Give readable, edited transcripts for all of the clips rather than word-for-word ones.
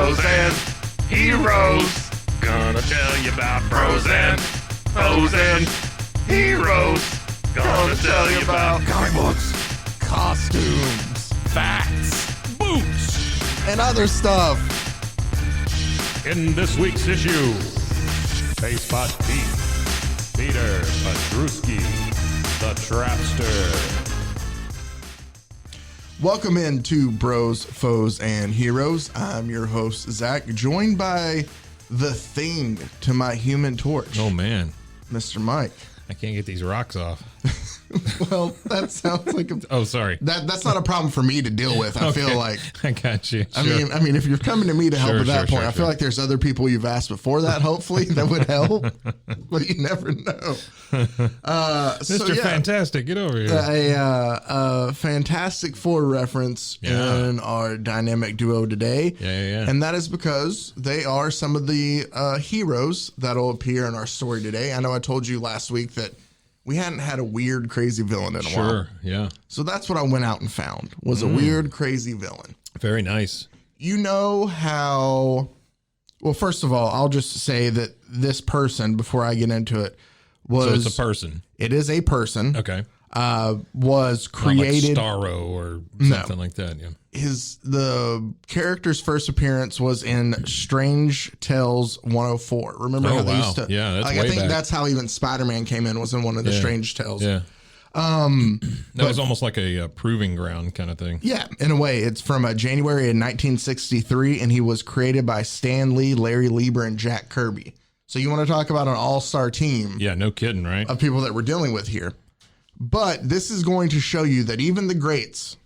Bros and Heroes. Gonna tell you about bros and heroes. Gonna tell you about comic books, costumes, Facts, boots. and other stuff. In this week's issue, Spacebot Pete, Peter Petrusky, the Trapster. Welcome into Bros, Foes, and Heroes. I'm your host, Zach, joined by the thing to my Human Torch, Oh man, Mr. Mike. I can't get these rocks off. Well, that sounds like a... Oh, sorry. That's not a problem for me to deal with. I feel like... I got you. I mean, if you're coming to me to help Sure, at that sure, point, I feel like there's other people you've asked before that, hopefully, that would help. But you never know. Mr. Fantastic, get over here. A Fantastic Four reference in our dynamic duo today. Yeah. And that is because they are some of the heroes that'll appear in our story today. I know I told you last week that we hadn't had a weird, crazy villain in a while. Sure, yeah. So that's what I went out and found, was a weird, crazy villain. Very nice. You know how... Well, first of all, I'll just say that this person, before I get into it, was... So it's a person. It is a person. Okay. Was created... Not like Starro or something like that, yeah. The character's first appearance was in Strange Tales 104. Remember how they used to... Yeah, that's way I think back. that's how even Spider-Man came in, was in one of the Strange Tales. Yeah. That was almost like a proving ground kind of thing. Yeah, in a way. It's from January in 1963, and he was created by Stan Lee, Larry Lieber, and Jack Kirby. So you want to talk about an all-star team Yeah, no kidding, right? of people that we're dealing with here. But this is going to show you that even the greats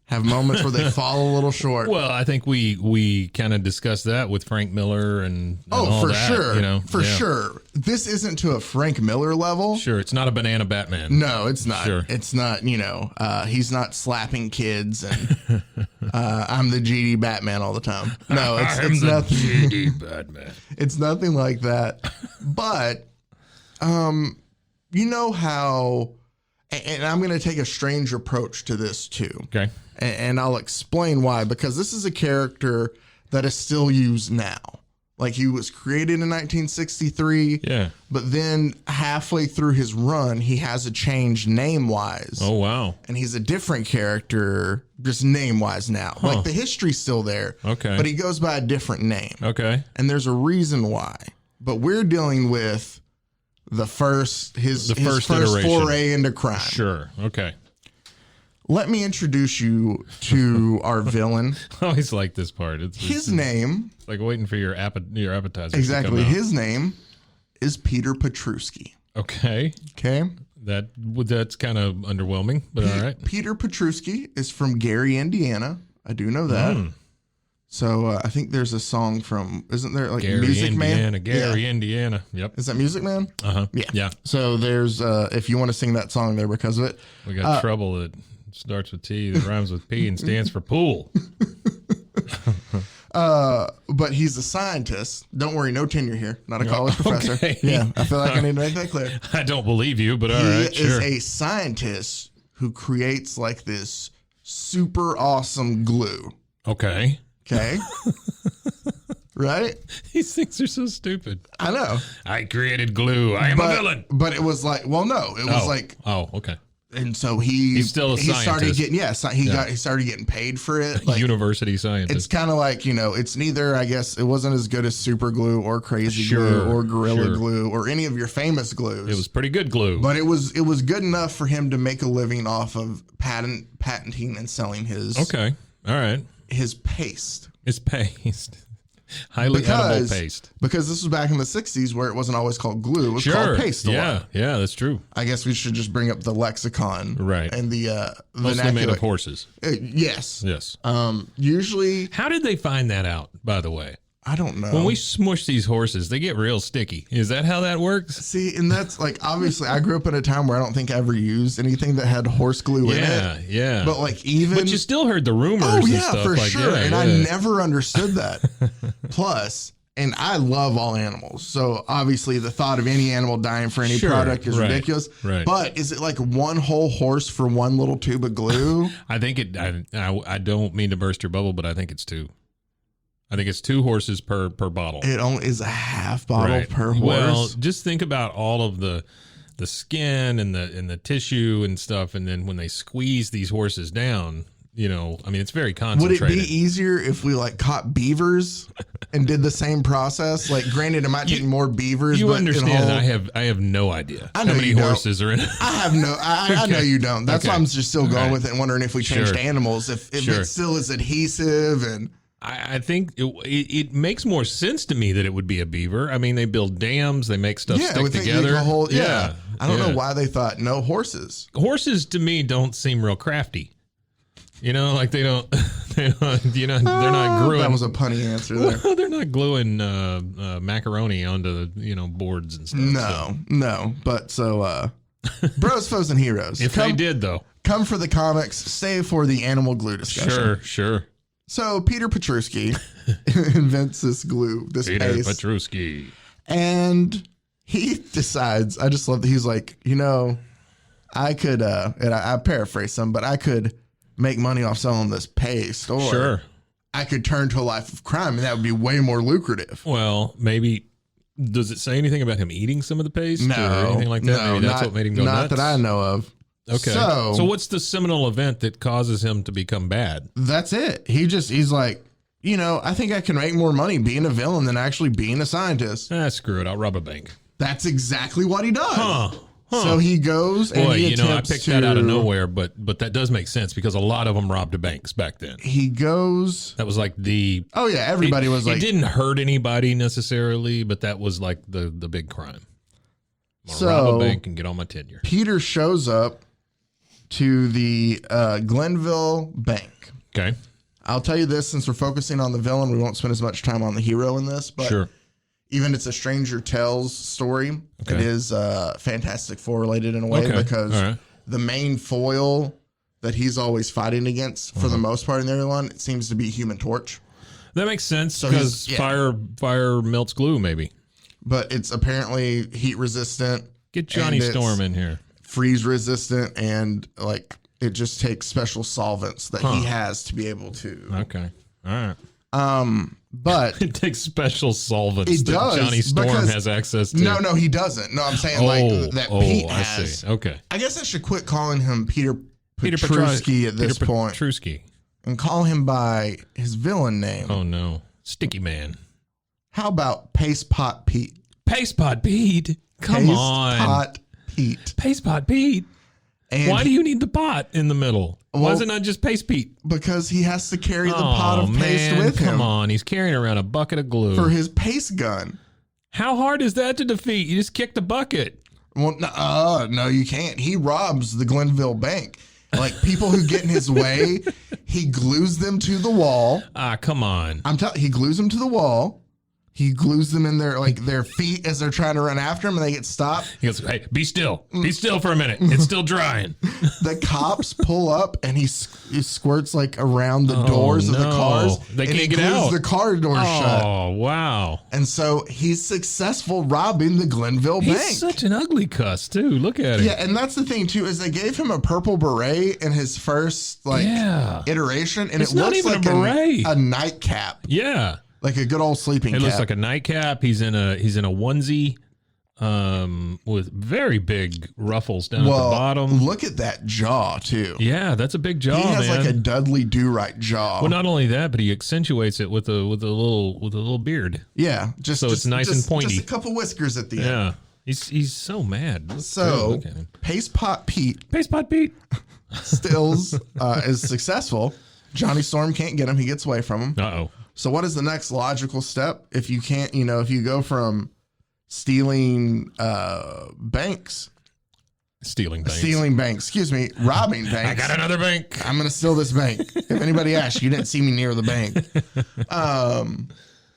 have moments where they fall a little short. Well, I think we kind of discussed that with Frank Miller and all for that, sure. you know? For sure. This isn't to a Frank Miller level. Sure, it's not a banana Batman. No, it's not. Sure. It's not, he's not slapping kids and I'm the GD Batman all the time. No, it's nothing. GD Batman. It's nothing like that. But, you know how, and I'm going to take a strange approach to this too. Okay. And I'll explain why, because this is a character that is still used now. Like, he was created in 1963. Yeah. But then halfway through his run, he has a change name-wise. Oh, wow. And he's a different character, just name-wise now. Like, the history's still there. Okay. But he goes by a different name. Okay. And there's a reason why. But we're dealing with his first iteration. foray into crime. Sure. Okay. Let me introduce you to our villain. I always like this part. His name... It's like waiting for your appetizer. Exactly. To come out. His name is Peter Petrusky. Okay. Okay. That's kind of underwhelming, but all right. Peter Petrusky is from Gary, Indiana. I do know that. So I think there's a song from, isn't there, like Gary, Music Indiana, Man? Gary, Indiana. Yep. Is that Music Man? Uh-huh. Yeah. So there's, if you want to sing that song there because of it. We got trouble that starts with T, that rhymes with P, and stands for pool. But he's a scientist. Don't worry, no tenure here. Not a college professor. Okay. Yeah, I feel like I need to make that clear. I don't believe you, but all He right, sure. is a scientist who creates like this super awesome glue. Okay. Okay. Right? These things are so stupid. I know. I created glue. I am a villain. But it was like, well, no, it was like, Oh, okay. and so he's still a started scientist. getting, he started getting paid for it. Like, University scientist. it's kind of like, it's neither, I guess, it wasn't as good as super glue or crazy glue or gorilla glue or any of your famous glues. It was pretty good glue. But it was good enough for him to make a living off of patenting and selling his Okay. All right. his paste. It's paste. Highly edible paste. Because this was back in the 60s where it wasn't always called glue. It was called paste a lot. Yeah, that's true. I guess we should just bring up the lexicon. Right. And the Mostly made of horses. Yes. Yes. Usually... How did they find that out, by the way? I don't know. When we smush these horses, they get real sticky. Is that how that works? See, and that's like, obviously, I grew up in a time where I don't think I ever used anything that had horse glue in it. Yeah. But like even... But you still heard the rumors and stuff. For like, sure. Yeah, and I never understood that. Plus, and I love all animals. So obviously the thought of any animal dying for any product is ridiculous. Right. But is it like one whole horse for one little tube of glue? I think I don't mean to burst your bubble, but I think it's two. I think it's 2 horses per bottle. It only is a half bottle Right. per horse. Well, just think about all of the skin and the tissue and stuff, and then when they squeeze these horses down, you know, I mean, it's very Would concentrated. it be easier if we like caught beavers and did the same process? Like, granted, it might take more beavers. You but understand? I have no idea I know how many you don't. horses are in it. I have no. I know you don't. That's Okay. why I'm just still going Right. with it and wondering if we changed Sure. animals, if Sure. it still is adhesive and. I think it makes more sense to me that it would be a beaver. I mean, they build dams, they make stuff stick we think together. the whole, yeah. I don't yeah. know why they thought no horses. Horses to me don't seem real crafty. You know, like they don't, you know, they're not gluing. That was a punny answer there. Well, they're not gluing macaroni onto boards and stuff. No. But so, bros, foes, and heroes. If they did, though, come for the comics, save for the animal glue discussion. sure. So Peter Petrusky invents this glue, this Peter paste, Petrusky. and he decides. I just love that he's like, you know, I could, and I paraphrase some, but I could make money off selling this paste, or Sure. I could turn to a life of crime, and that would be way more lucrative. Well, maybe. Does it say anything about him eating some of the paste or No, anything like that? no, Maybe that's not, what made him go not nuts. that I know of. Okay. So what's the seminal event that causes him to become bad? That's it. He's like, you know, I think I can make more money being a villain than actually being a scientist. Screw it. I'll rob a bank. That's exactly what he does. Huh. So he goes and Boy, he you know, I attempts picked that out of to- nowhere, but that does make sense because a lot of them robbed banks back then. He goes. That was like Oh yeah, everybody was like. it didn't hurt anybody necessarily, but that was like the big crime. I'm gonna So- rob a bank and get all my tenure. Peter shows up to the Glenville Bank. Okay. I'll tell you this, since we're focusing on the villain, we won't spend as much time on the hero in this, but Sure. even it's a Stranger Tells story, Okay. it is Fantastic Four related in a way Okay. because All right. the main foil that he's always fighting against, for the most part in the one, it seems to be Human Torch. That makes sense So because he's- yeah. fire melts glue. Maybe But it's apparently heat resistant, get Johnny And it's- Storm in here. freeze resistant, and like it just takes special solvents that he has to be able to. Okay. All right. But It takes special solvents It that does, Johnny Storm because- has access to. no, he doesn't. No, I'm saying like that Pete I has. see. Okay. I guess I should quit calling him Peter Peter Petrusky at this point Petrusky. and call him by his villain name. Oh no, Sticky Man. How about Paste Pot Pete? Paste Pot Pete. Come Paste on. Pot Pete. Paste Pot Pete. And Why do you need the pot in the middle? Why is it not just Paste Pete? because he has to carry the pot of paste with him Come on, he's carrying around a bucket of glue. for his paste gun. How hard is that to defeat? You just kick the bucket. Well, no, you can't. He robs the Glenville Bank. Like people who get in his way, he glues them to the wall. Come on. He glues them to the wall. He glues them in their feet as they're trying to run after him, and they get stopped. He goes, hey, be still. Be still for a minute. It's still drying. The cops pull up, and he squirts like around the doors of the no. cars. They and can't he get glues out. the car doors shut. Oh, wow. And so he's successful robbing the Glenville Bank. He's such an ugly cuss, too. Look at him. Yeah, and that's the thing too, is they gave him a purple beret in his first iteration, and It's it not looks even like a beret. a nightcap, Yeah. like a good old sleeping It cap. looks like a nightcap. He's in a onesie with very big ruffles down at the bottom. Look at that jaw too. Yeah, that's a big jaw, He has man. like a Dudley Do-Right jaw. Well, not only that, but he accentuates it with a little beard. Yeah, So it's nice and pointy. Just a couple whiskers at the end. Yeah, he's so mad. So Look at him. Paste Pot Pete Paste Pot Pete. stills is successful. Johnny Storm can't get him. He gets away from him. Uh-oh. So what is the next logical step? If you can't, if you go from stealing banks, Stealing banks. robbing banks. I got another bank. I'm going to steal this bank. If anybody asks, you didn't see me near the bank.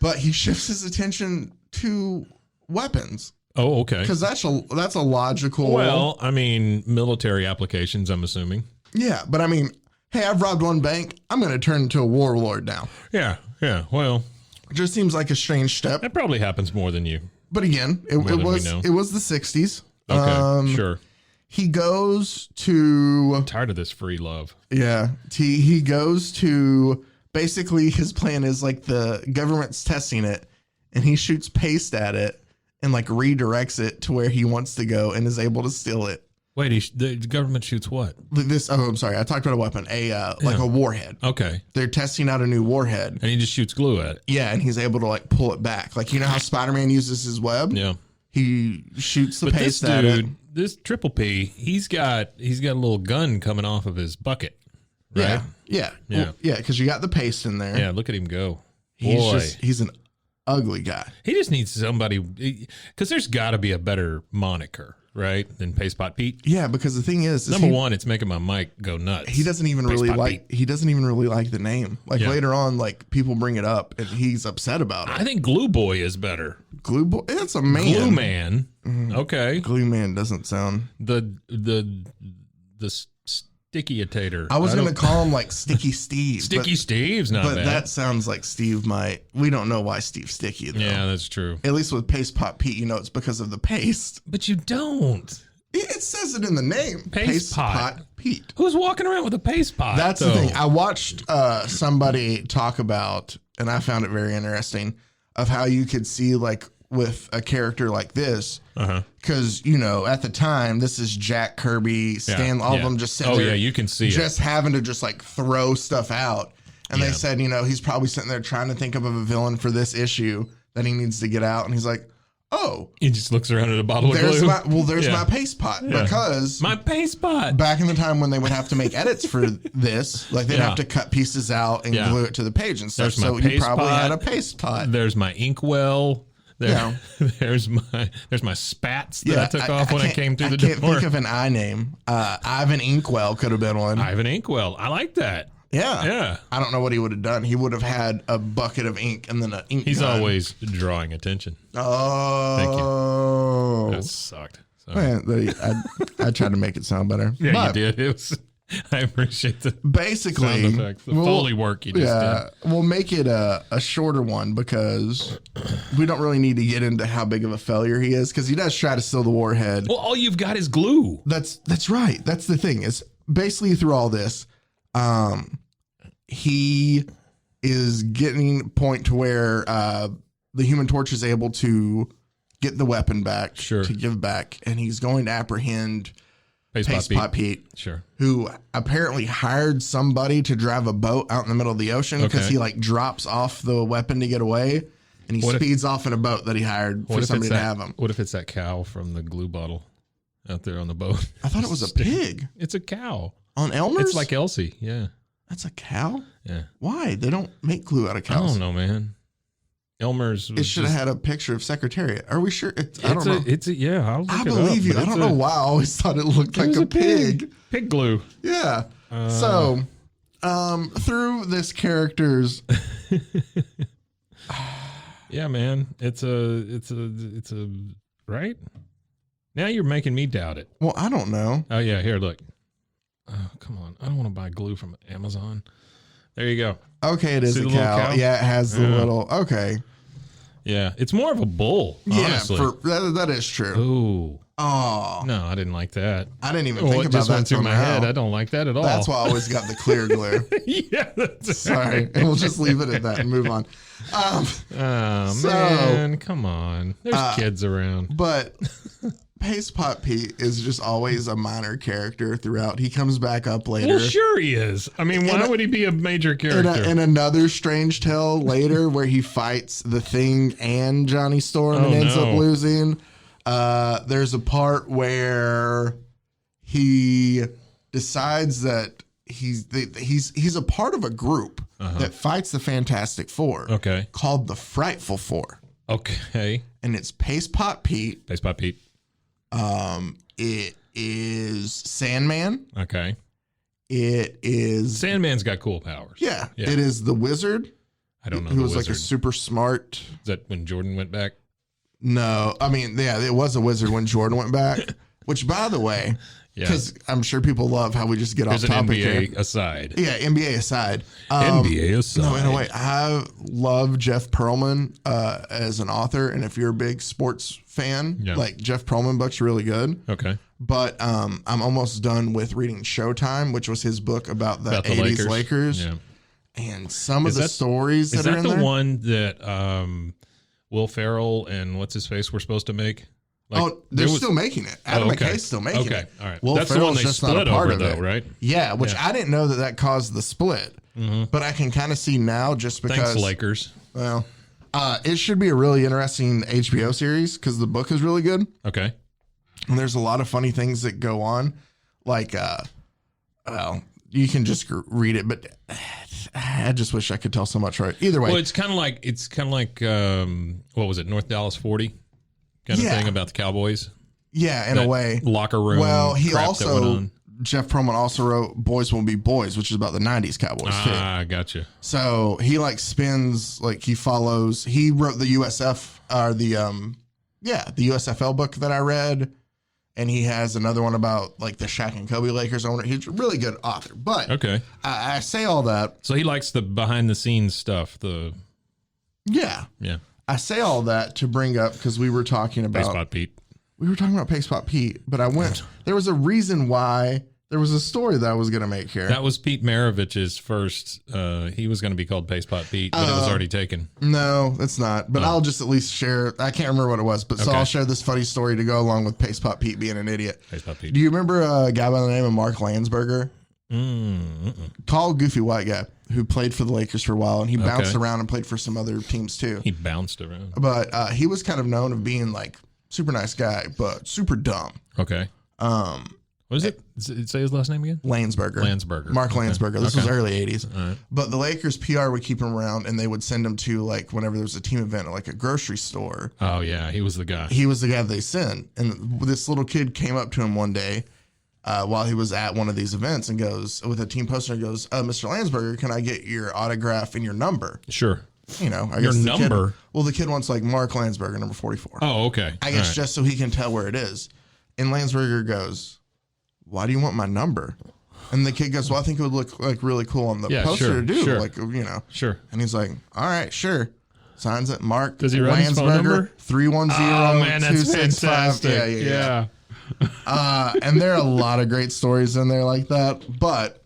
But he shifts his attention to weapons Oh, okay. because that's a logical. Well, I mean, military applications, I'm assuming. Yeah, but I mean, hey, I've robbed one bank. I'm going to turn into a warlord now. Yeah. Well, It just seems like a strange step. that probably happens more than you. But again, it than we was know. it was the 60s. Okay, sure. He goes to Tired of this free love. he goes to basically his plan is like the government's testing it and he shoots paste at it and like redirects it to where he wants to go and is able to steal it. Wait, the government shoots what? I'm sorry. I talked about a weapon, a warhead. Okay. They're testing out a new warhead. And he just shoots glue at it. Yeah, and he's able to like pull it back. Like, you know how Spider-Man uses his web? Yeah. He shoots the But paste this at it. dude, this Triple P, he's got a little gun coming off of his bucket. Right? Yeah. Yeah. Well, yeah, because you got the paste in there. Yeah, look at him go. Boy. He's an ugly guy. He just needs somebody, because there's got to be a better moniker, right, than Paste Pot Pete. Yeah, because the thing is Number one, it's making my mic go nuts. he doesn't even Paste really Pot like Pete. he doesn't even really like the name. Like Yeah. later on, like people bring it up and he's upset about it. I think Glue Boy is better. Glue boy, it's a man. Glue Man. Okay. Glue man doesn't sound. The Sticky-atator. I was gonna don't- call him like Sticky Steve. Sticky Steve's not but bad. that sounds like Steve might. We don't know why Steve's sticky though. Yeah, that's true. At least with Paste Pot Pete, you know it's because of the paste. But you don't. It says it in the name. Paste Pot. Pete. Who's walking around with a paste pot? That's though? the thing. I watched somebody talk about, and I found it very interesting, of how you could see like with a character like this, because you know at the time this is Jack Kirby, Stan, all of them just sitting Oh there, yeah, you can see just having to just like throw stuff out. And they said, you know, he's probably sitting there trying to think of a villain for this issue that he needs to get out, and he's like, oh, it. He just looks around at a bottle of there's glue. my paste pot, because My paste pot. back in the time when they would have to make edits for this, like they'd have to cut pieces out and glue it to the page and stuff. There's my So you paste probably pot. had a paste pot. There's my inkwell. There, Yeah. there's my spats that I took off when I can't- came through the I can't door. think of an I name. Ivan Inkwell could have been one. Ivan Inkwell. I like that. Yeah. Yeah. I don't know what he would have done. He would have had a bucket of ink and then an ink He's gun. always drawing attention. Oh. Thank you. That sucked. Sorry. Man, I tried to make it sound better. Yeah, But you did. It was. I appreciate the basically, sound effects, the Foley work you just did. we'll make it a shorter one because we don't really need to get into how big of a failure he is because he does try to steal the warhead. Well, all you've got is glue. That's right. That's the thing is basically through all this, he is getting point to where the Human Torch is able to get the weapon back, Sure. to give back, and he's going to apprehend Paste Pot Pete, Sure. who apparently hired somebody to drive a boat out in the middle of the ocean because Okay. he like drops off the weapon to get away, and he speeds off in a boat that he hired for somebody to have him. What if it's that cow from the glue bottle out there on the boat? I thought it was a pig It's a cow. on Elmer's. It's like Elsie. Yeah. That's a cow. Yeah. Why? They don't make glue out of I cows. don't know, man. Elmer's. It should have had a picture of Secretariat. Are we sure? I don't know. Yeah. I'll look I it believe up, you. but I don't it's know why I always thought it looked It like was a pig. Pig glue. Yeah. So, through this character's, Yeah, man. It's a right. Now you're making me doubt it. well, I don't know. Oh yeah, here, look. Oh, come on. I don't want to buy glue from Amazon. There you go. Okay, it is See a the little cow. cow? Yeah, it has the little. Okay. Yeah, it's more of a bull, honestly. Yeah, that is true. Ooh. Oh, No, I didn't like that. I didn't even Well, think it about just that went through till my now. head. I don't like that at all. That's why I always got the clear glue. Yeah. That's Sorry, and we'll just leave it at that and move on. Oh, So- man. Come on. There's kids around. But Paste Pot Pete is just always a minor character throughout. He comes back up later. Well, sure he is. I mean, why would he be a major In, character? in another strange tale later where he fights the Thing and Johnny Storm and ends up losing. There's a part where he decides that he's a part of a group that fights the Fantastic Four. Okay. Called the Frightful Four. Okay. And it's Paste Pot Pete. Paste Pot Pete. It is Sandman. Okay. It is Sandman's got cool powers. yeah. Yeah. It is the Wizard. I don't know. Who the was like a wizard. super smart. Is that when Jordan went back? No, I mean, yeah, it was a wizard when Jordan went back. Which, by the way, Yeah. because I'm sure people love how we just get There's off an topic NBA here. aside. Yeah, NBA aside. NBA aside. No, in a way, I love Jeff Pearlman as an author, and if you're a big sports fan, Yeah. like Jeff Pearlman books are really good. Okay. But I'm almost done with reading Showtime, which was his book about the About the 80s Lakers. Yeah. and some of the stories that are in there. Is that the one that Will Ferrell and what's his face were supposed to make? Like, they're still making it. Adam McKay's still making it. Okay, all right. Will That's Ferrell's the one they just not split a part over, of it, though, right? Yeah, which I didn't know that caused the split. But I can kind of see now just because. Thanks, Lakers. Well, it should be a really interesting HBO series because the book is really good. Okay. And there's a lot of funny things that go on. Like, well, you can just read it, but I just wish I could tell so much right. Either way. Well, it's kind of like what was it, North Dallas 40 kind of thing about the Cowboys? Yeah, in a way. Locker room. Well, he crap that went also, on. Jeff Pearlman also wrote Boys Won't Be Boys, which is about the 90s Cowboys, too. Ah, gotcha. So he like spins, like he follows, he wrote the USF, or the USFL book that I read. And he has another one about like the Shaq and Kobe Lakers owner. He's a really good author. But okay, I say all that. So he likes the behind the scenes stuff. Yeah. I say all that to bring up because we were talking about Paste Pot Pete. We were talking about Paste Pot Pete, but I went. There was a reason why. There was a story that I was going to make here. That was Pete Maravich's first. He was going to be called Paste Pot Pete, but it was already taken. No, it's not. But I'll just at least share. I can't remember what it was, but so I'll share this funny story to go along with Paste Pot Pete being an idiot. Paste Pot Pete. Do you remember a guy by the name of Mark Landsberger? Tall, goofy white guy who played for the Lakers for a while, and he bounced around and played for some other teams too. He bounced around, but he was kind of known of being like super nice guy, but super dumb. Okay. What is it? Say his last name again? Landsberger. Mark Landsberger. This was early 80s. Right. But the Lakers PR would keep him around, and they would send him to, like, whenever there was a team event at, like, a grocery store. Oh, yeah. He was the guy. He was the guy they sent. And this little kid came up to him one day while he was at one of these events and goes, with a team poster, and goes, Mr. Landsberger, can I get your autograph and your number? Sure. You know, I your guess number? The kid wants, like, Mark Landsberger, number 44. Oh, okay. I guess just so he can tell where it is. And Landsberger goes, why do you want my number? And the kid goes, well, I think it would look like really cool on the poster to do. Sure. Like, you know. Sure. And he's like, all right, sure. Signs it. Mark Does he write his phone number? 310-265. Yeah. And there are a lot of great stories in there like that. But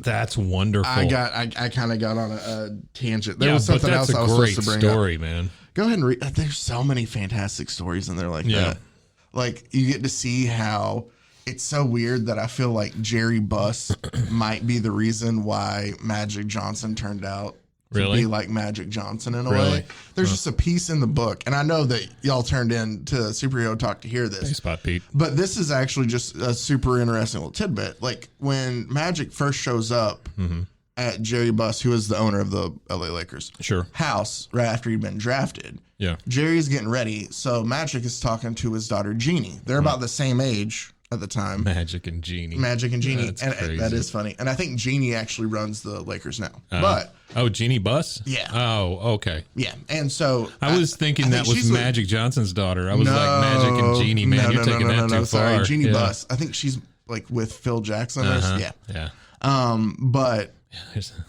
that's wonderful. I kind of got on a tangent. There was something else I was supposed to bring story, up. Man. Go ahead and read. There's so many fantastic stories in there like that. Like, you get to see how it's so weird that I feel like Jerry Buss might be the reason why Magic Johnson turned out to be like Magic Johnson in a way. There's just a piece in the book, and I know that y'all turned in to Superhero Talk to hear this. Spot Pete. But this is actually just a super interesting little tidbit. Like, when Magic first shows up at Jerry Buss, who is the owner of the LA Lakers house right after he'd been drafted, Jerry's getting ready. So Magic is talking to his daughter Jeannie. They're about the same age at the time. Magic and Jeannie. That's crazy. That is funny. And I think Jeannie actually runs the Lakers now. Jeannie Buss? Yeah. Oh, okay. Yeah. And so I was thinking that was Magic Johnson's daughter. I was like, Magic and Jeannie, man, you're taking that too far. Sorry, Jeannie Buss. I think she's like with Phil Jackson. Yeah. But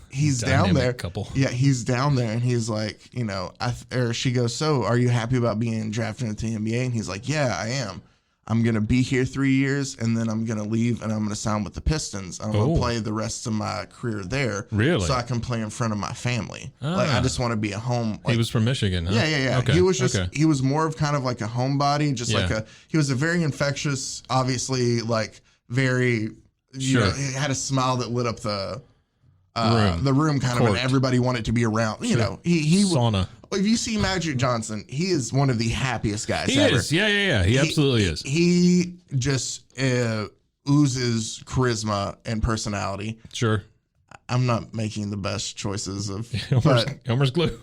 he's down there. Couple. Yeah, he's down there, and he's like, you know, or she goes, so are you happy about being drafted into the NBA? And he's like, yeah, I am. I'm going to be here 3 years, and then I'm going to leave, and I'm going to sign with the Pistons. I'm going to play the rest of my career there. Really? So I can play in front of my family. Like, I just want to be a home. Like, he was from Michigan, huh? Yeah. Okay. He was he was more of kind of like a homebody, just he was a very infectious, obviously, like, very, you know, he had a smile that lit up the room kind of, and everybody wanted to be around. You know, he sauna. If you see Magic Johnson, he is one of the happiest guys he ever. Is. Yeah. He absolutely is. He just oozes charisma and personality. Sure. I'm not making the best choices of Homer's Glue.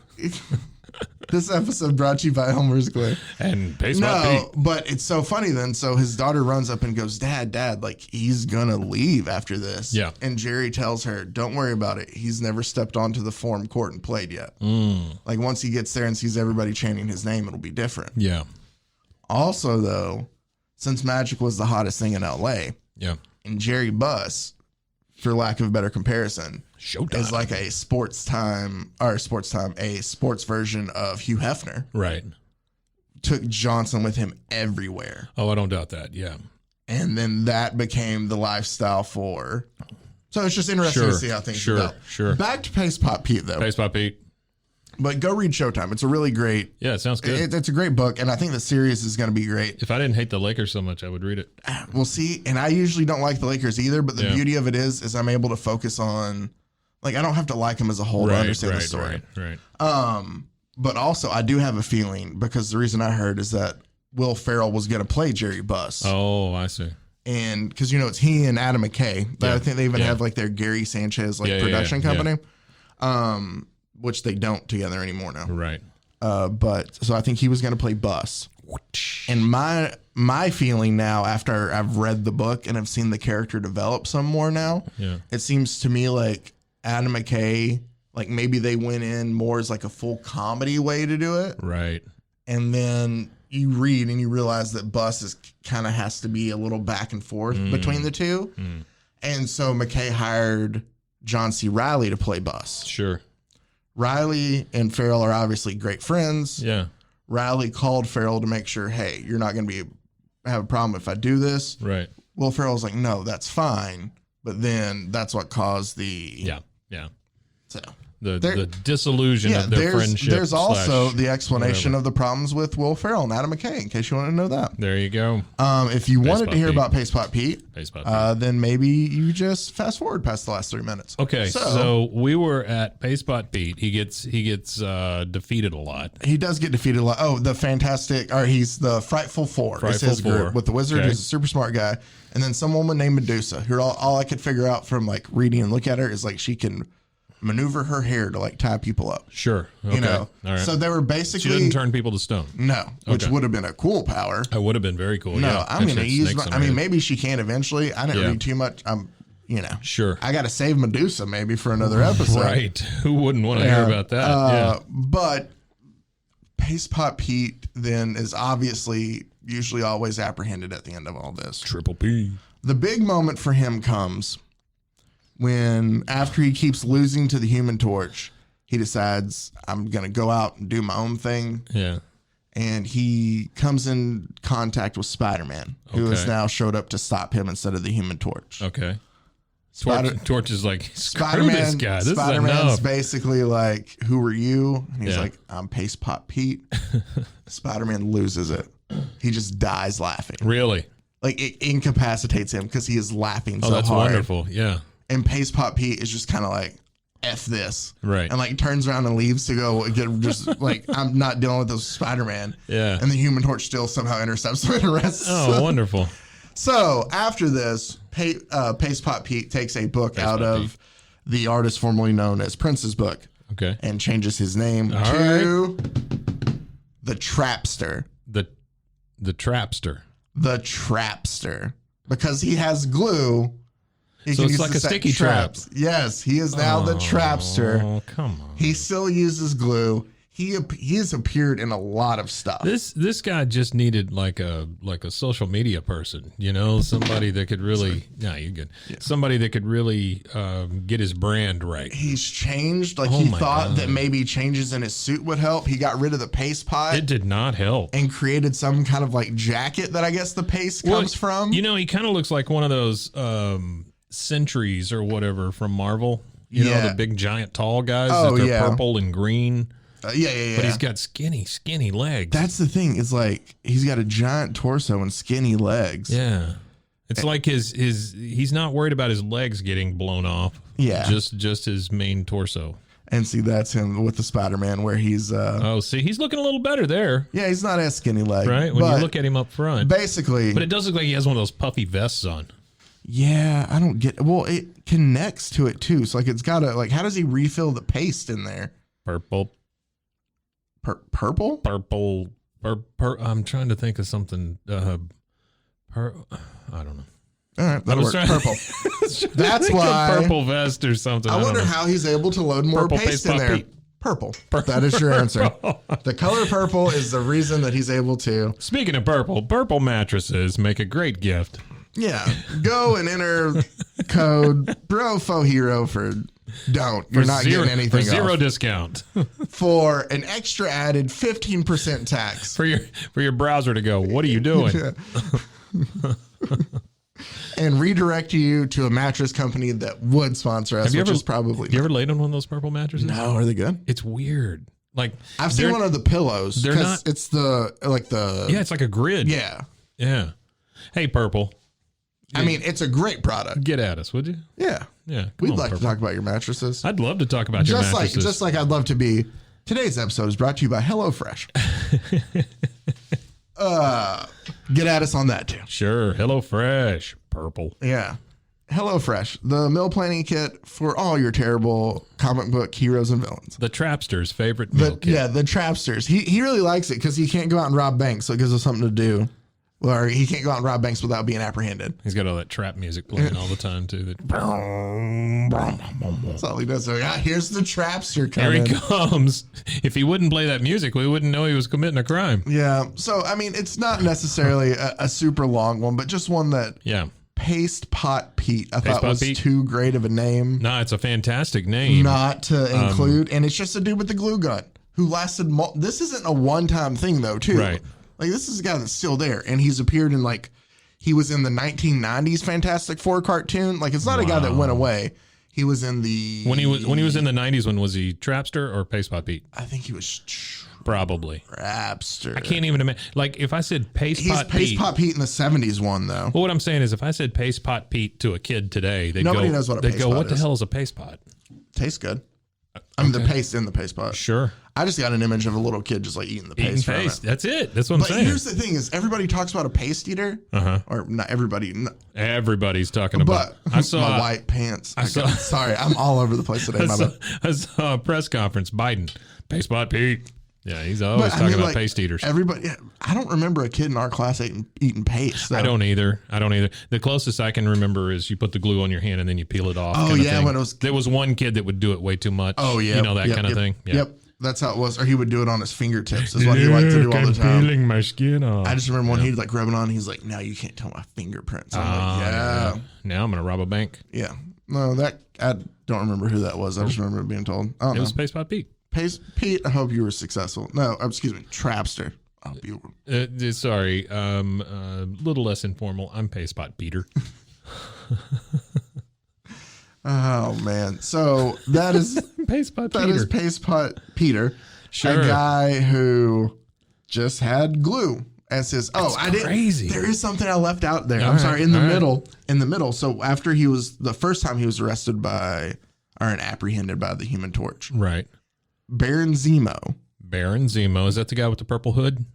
This episode brought to you by Homer's Glue. And Paste Pot Pete. But it's so funny then. So his daughter runs up and goes, Dad, like, he's going to leave after this. Yeah. And Jerry tells her, don't worry about it. He's never stepped onto the Forum court and played yet. Like, once he gets there and sees everybody chanting his name, it'll be different. Yeah. Also, though, since Magic was the hottest thing in LA, and Jerry Buss, for lack of a better comparison, Showtime is like a sports version of Hugh Hefner. Right. Took Johnson with him everywhere. Oh, I don't doubt that. Yeah. And then that became the lifestyle for So it's just interesting to see how things develop. Sure. Back to Pace Pop Pete, though. Pace Pop Pete. But go read Showtime. It's a really great. Yeah, it sounds good. It's a great book, and I think the series is going to be great. If I didn't hate the Lakers so much, I would read it. We'll see. And I usually don't like the Lakers either, but the beauty of it is I'm able to focus on, like, I don't have to like them as a whole to understand the story. Right. But also, I do have a feeling, because the reason I heard is that Will Ferrell was going to play Jerry Buss. Oh, I see. And because, it's he and Adam McKay. I think they even have like their Gary Sanchez production company, which they don't together anymore now. Right. But so I think he was going to play Buss. And my feeling now, after I've read the book and I've seen the character develop some more now, it seems to me like Adam McKay, like maybe they went in more as like a full comedy way to do it. Right. And then you read and you realize that Buss is kind of has to be a little back and forth between the two. And so McKay hired John C. Reilly to play Buss. Sure. Reilly and Ferrell are obviously great friends. Yeah. Reilly called Ferrell to make sure, hey, you're not going to have a problem if I do this. Right. Will Ferrell's like, no, that's fine. But then that's what caused the... Yeah. So... The disillusion of their friendship. There's also the explanation of the problems with Will Ferrell and Adam McKay, in case you want to know that. There you go. If you wanted to hear about Pace Pop Pete, then maybe you just fast forward past the last 3 minutes. Okay, so we were at Pace Pop Pete. He gets defeated a lot. He does get defeated a lot. Oh, he's the Frightful Four. It's his group with the wizard, who's a super smart guy, and then some woman named Medusa, who all I could figure out from like reading and look at her is like she can maneuver her hair to like tie people up. Sure. Okay. All right. So they were basically... She doesn't turn people to stone. No, which would have been a cool power. It would have been very cool. No, I'm going to use... maybe she can eventually. I didn't read too much. Sure. I got to save Medusa maybe for another episode. Right. Who wouldn't want to hear about that? But Pace Pop Pete then is obviously usually always apprehended at the end of all this. Triple P. The big moment for him comes when, after he keeps losing to the Human Torch, he decides, I'm going to go out and do my own thing. Yeah. And he comes in contact with Spider-Man, who has now showed up to stop him instead of the Human Torch. Okay. Torch is like, Spider-Man, this guy. This Spider-Man's basically like, who are you? And he's like, I'm Pace Pop Pete. Spider-Man loses it. He just dies laughing. Really? Like, it incapacitates him because he is laughing so hard. Oh, that's wonderful. Yeah. And Pace Pop Pete is just kind of like, F this. Right. And like turns around and leaves to go get just like, I'm not dealing with this Spider-Man. Yeah. And the Human Torch still somehow intercepts him and arrests him. Oh, wonderful. So after this, Pace Pop Pete takes a book out of the artist formerly known as Prince's book. Okay. And changes his name to the Trapster. The Trapster. The Trapster. Because he has glue. So it's like a sticky trap. Yes, he is now the Trapster. Oh, come on. He still uses glue. He has appeared in a lot of stuff. This guy just needed like a social media person, somebody that could really you're good. Yeah. Somebody that could really get his brand right. He's changed. Like he thought that maybe changes in his suit would help. He got rid of the paste pot. It did not help. And created some kind of like jacket that I guess the paste comes from. He kind of looks like one of those sentries or whatever from Marvel. The big giant tall guys that they're purple and green. Yeah. But he's got skinny legs. That's the thing. It's like he's got a giant torso and skinny legs. Yeah. It's like he's not worried about his legs getting blown off. Yeah. Just his main torso. And see, that's him with the Spider-Man where he's... he's looking a little better there. Yeah, he's not as skinny leg. Right, when you look at him up front. Basically... But it does look like he has one of those puffy vests on. Yeah, I don't get... Well, it connects to it, too. So, like, it's got to... Like, how does he refill the paste in there? Purple. Purple? Purple. I'm trying to think of something. I don't know. All right, that'll work. Purple. That's why. Purple vest or something. I wonder how he's able to load more paste in there. Purple. That is your answer. The color purple is the reason that he's able to. Speaking of purple mattresses make a great gift. Yeah. Go and enter code BROFOHERO for... You're not getting anything for zero off. Discount for an extra added 15% tax for your browser to go. What are you doing? and redirect you to a mattress company that would sponsor us, which is probably. You ever laid on one of those purple mattresses? No, are they good? It's weird. Like I've seen one of the pillows. They're not. It's the. Yeah, it's like a grid. Yeah. Yeah. Hey, Purple. I mean, it's a great product. Get at us, would you? Yeah. Yeah. We'd like to talk about your mattresses. I'd love to talk about your mattresses. Just like I'd love to be. Today's episode is brought to you by HelloFresh. Get at us on that too. Sure. HelloFresh. Purple. Yeah. HelloFresh, the meal planning kit for all your terrible comic book heroes and villains. The Trapster's favorite meal kit. Yeah, the Trapsters. He really likes it because he can't go out and rob banks, so it gives us something to do. Or he can't go out and rob banks without being apprehended. He's got all that trap music playing all the time too. That's all he does. So, here's the Trapster coming. Here he comes. If he wouldn't play that music, we wouldn't know he was committing a crime. Yeah. So I mean, it's not necessarily a super long one, but just one that. Yeah. Paste Pot Pete. I thought Pot was Pete? too great of a name. No, it's a fantastic name. Not to include, and it's just a dude with the glue gun who lasted. This isn't a one-time thing though, too. Right. Like this is a guy that's still there, and he's appeared in he was in the 1990s Fantastic Four cartoon. Like it's not a guy that went away. He was in the when he was in the 90s. When was he Trapster or Paste Pot Pete? I think he was Probably Trapster. I can't even imagine. Like if I said Paste Pot Pete. Paste Pot Pete in the 70s one though. Well, what I'm saying is, if I said Paste Pot Pete to a kid today, Nobody knows what a paste pot What the is. hell is a paste pot? Tastes good. I mean, the paste in the paste pot. Sure. I just got an image of a little kid just like eating the paste. Eating paste. That's it. That's what I'm saying. But here's the thing: is everybody talks about a paste eater, or not everybody. Everybody's talking about. But I saw my white pants. saw- Sorry, I'm all over the place today. I saw a press conference. Biden, Paste Pot Pete. Yeah, he's always talking about paste eaters. Everybody, I don't remember a kid in our class eating paste. Though. I don't either. The closest I can remember is you put the glue on your hand and then you peel it off. Oh yeah, when it was there was one kid that would do it way too much. Oh yeah, you know that kind of thing. Yeah. Yep, that's how it was. Or he would do it on his fingertips. Is what he liked to do all the time. Peeling my skin off. I just remember when he'd rub it on. He's like, "Now you can't tell my fingerprints." I'm like, "Yeah." Now I'm gonna rob a bank. Yeah. No, I don't remember who that was. I just remember being told. I don't know. It was Paste Pot Pete. Pete, I hope you were successful. No, excuse me, Trapster. I hope you were. Sorry, little less informal. I'm Paste Pot Peter. Oh man, so that is Paste Pot that Peter. is Paste Pot Peter, Sure. a guy who just had glue as his. Crazy. There is something I left out there. All I'm sorry. In the right. middle. So after the first time he was arrested by or apprehended by the Human Torch, Right. Baron Zemo. Baron Zemo. Is that the guy with the purple hood?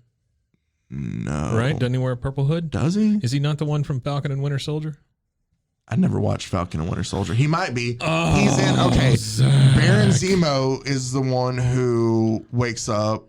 No. Right? Doesn't he wear a purple hood? Does he? Is he not the one from Falcon and Winter Soldier? I never watched Falcon and Winter Soldier. He might be. Oh, He's in. Okay. Zach. Baron Zemo is the one who wakes up.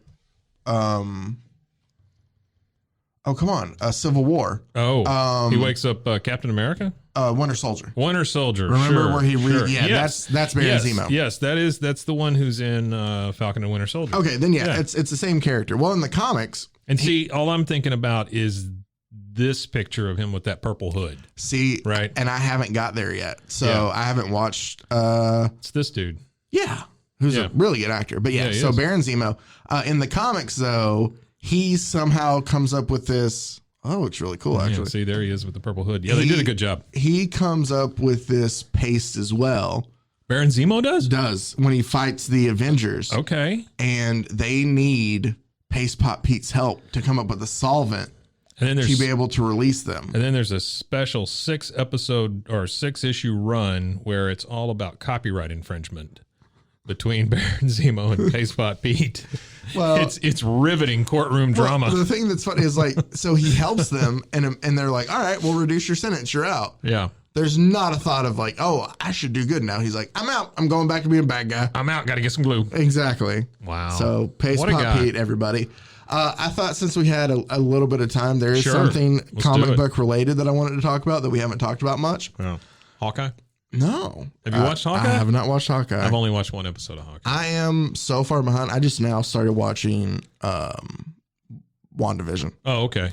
Oh, come on. Civil War. Oh. He wakes up Captain America? Winter Soldier. Winter Soldier. Remember sure, where he sure. Yeah, Yes. that's Baron yes, Zemo. Yes, that's the one who's in Falcon and Winter Soldier. Okay, then it's the same character. Well, in the comics, And see, all I'm thinking about is this picture of him with that purple hood. see, Right. and I haven't got there yet. So Yeah. I haven't watched It's this dude. who's Yeah. a really good actor. But Yeah, he so is. Baron Zemo. In the comics though, he somehow comes up with this. Oh, it's really cool actually. Yeah, see, there he is with the purple hood. Yeah, they did a good job. He comes up with this paste as well. Baron Zemo does? When he fights the Avengers. Okay. And they need Paste Pot Pete's help to come up with a solvent And then to there's be able to release them. And then there's a special 6-issue run where it's all about copyright infringement between Baron Zemo and Paste Pot Pete. Well, it's riveting courtroom drama. The thing that's funny is so he helps them and they're like, all right, we'll reduce your sentence. You're out. Yeah. There's not a thought of I should do good now. He's like, I'm out. I'm going back to being a bad guy. I'm out. Got to get some glue. Exactly. Wow. So Paste What a Pot guy. Pete, everybody. I thought since we had a little bit of time, there is Sure. something Let's do comic it. book related that I wanted to talk about that we haven't talked about much. Oh. Hawkeye? No. Have you watched Hawkeye? I have not watched Hawkeye. I've only watched one episode of Hawkeye. I am so far behind. I just now started watching WandaVision. Oh, okay.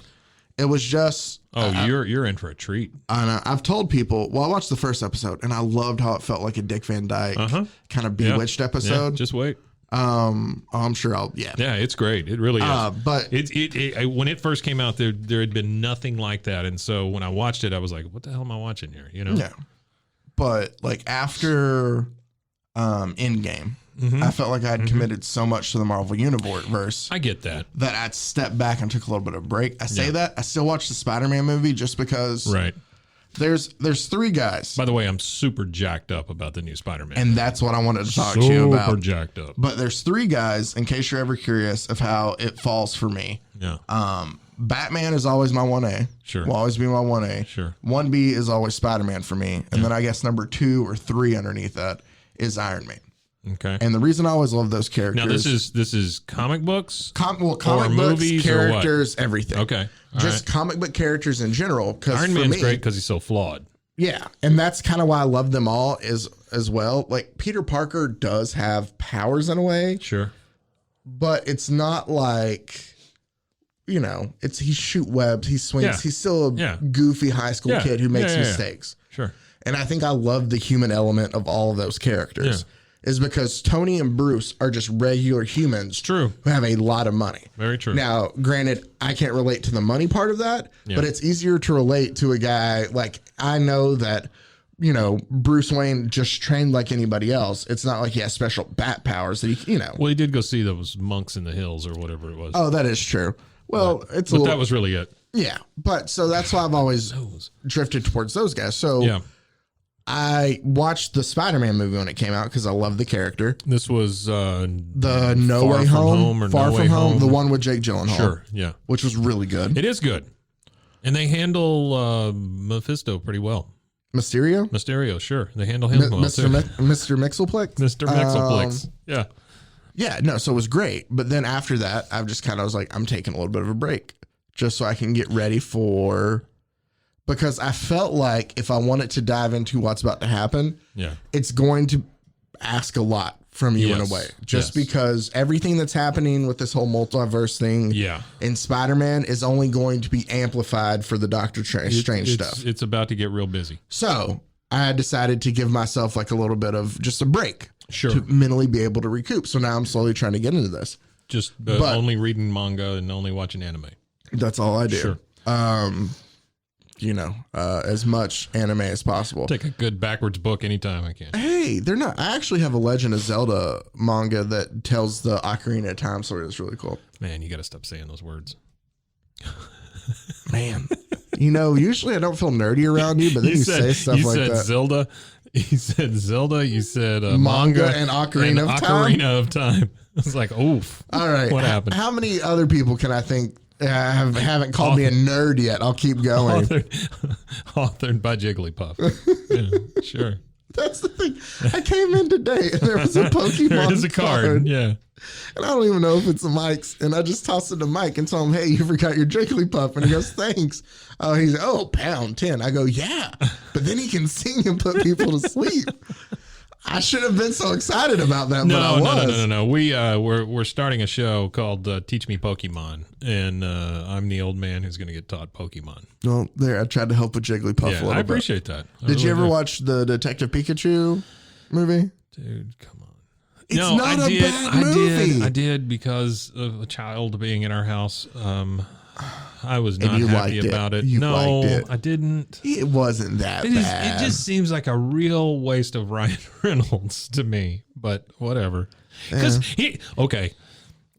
It was just. Oh, you're in for a treat. I've told people. Well, I watched the first episode and I loved how it felt like a Dick Van Dyke kind of Bewitched episode. Yeah, just wait. I'm sure Yeah, it's great. It really is. But when it first came out, there had been nothing like that, and so when I watched it, I was like, "What the hell am I watching here?" You know? yeah. But like after Endgame, I felt like I had committed so much to the Marvel Universe. I get that. That I'd stepped back and took a little bit of a break. I say that I still watch the Spider-Man movie just because. Right. There's 3 guys. By the way, I'm super jacked up about the new Spider-Man. And that's what I wanted to talk to you about. Super jacked up. But there's 3 guys, in case you're ever curious of how it falls for me. Yeah. Batman is always my 1A. Sure. Will always be my 1A. Sure. 1B is always Spider-Man for me. And then I guess number 2 or 3 underneath that is Iron Man. Okay. And the reason I always love those characters. Now this is comic books, comic or books, movies, characters, everything. Okay. All Just comic book characters in general. Because Iron Man's great because he's so flawed. Yeah, and that's kind of why I love them all as well. Like Peter Parker does have powers in a way, Sure. but it's not like, he shoot webs, he swings. Yeah. He's still a Yeah. goofy high school Yeah. kid who makes Yeah. mistakes. Sure. And I think I love the human element of all of those characters. Is because Tony and Bruce are just regular humans. True. Who have a lot of money. Very true. Now, granted, I can't relate to the money part of that, but it's easier to relate to a guy like I know that, Bruce Wayne just trained like anybody else. It's not like he has special bat powers that he. Well, he did go see those monks in the hills or whatever it was. Oh, that is true. Well, but that was really it. Yeah, but so that's why I've always drifted towards those guys. So Yeah. I watched the Spider-Man movie when it came out because I love the character. This was The No Way Home, Far From Home, the one with Jake Gyllenhaal. Sure. Yeah. Which was really good. It is good, and they handle Mephisto pretty well. Mysterio, sure, they handle him well Mr. too. Mr. Mixelplex? Mr. Mixelplex. Yeah. Yeah, no, so it was great. But then after that, I've just kind of was like, I'm taking a little bit of a break just so I can get ready because I felt like if I wanted to dive into what's about to happen, it's going to ask a lot from you in a way. Just because everything that's happening with this whole multiverse thing in Spider-Man is only going to be amplified for the Doctor Strange stuff. It's about to get real busy. So I decided to give myself like a little bit of just a break. Sure. To mentally be able to recoup. So now I'm slowly trying to get into this. Just only reading manga and only watching anime. That's all I do. Sure. As much anime as possible. Take a good backwards book anytime I can. Hey, they're not. I actually have a Legend of Zelda manga that tells the Ocarina of Time story. That's really cool. Man, you got to stop saying those words. Man, usually I don't feel nerdy around you, but then you say stuff like that. You said Zelda. You said Zelda. You said manga and Ocarina of Time. Ocarina of Time. It's like, oof. All right. What happened? How many other people can I think haven't called me a nerd yet? I'll keep going. Authored by Jigglypuff. Yeah, sure. That's the thing. I came in today and there was a Pokemon there is a card. Yeah. And I don't even know if it's a Mike's. And I just tossed it to Mike and told him, hey, you forgot your Jigglypuff. And he goes, thanks. Oh, he's like, pound 10. I go, yeah. But then he can sing and put people to sleep. I should have been so excited about that, but I was. No. We're starting a show called Teach Me Pokemon. And I'm the old man who's going to get taught Pokemon. Well, there, I tried to help with Jigglypuff a little bit. I appreciate that. Did you ever watch the Detective Pikachu movie? Dude, come on. It's not a bad movie. I did because of a child being in our house. I was not happy about it. No, I didn't. It wasn't that bad. It just seems like a real waste of Ryan Reynolds to me, but whatever. Because okay.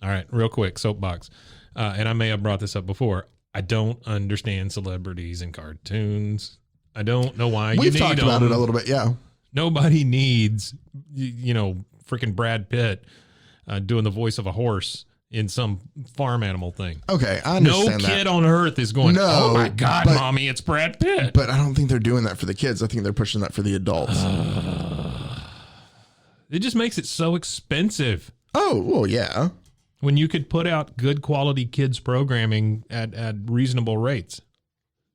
All right, real quick, soapbox. And I may have brought this up before. I don't understand celebrities in cartoons. I don't know why We've talked about it a little bit, yeah. Nobody needs, freaking Brad Pitt doing the voice of a horse in some farm animal thing. Okay, I understand that. No kid on earth is going, oh my God, mommy, it's Brad Pitt. But I don't think they're doing that for the kids. I think they're pushing that for the adults. It just makes it so expensive. Oh, well, yeah. When you could put out good quality kids programming at reasonable rates.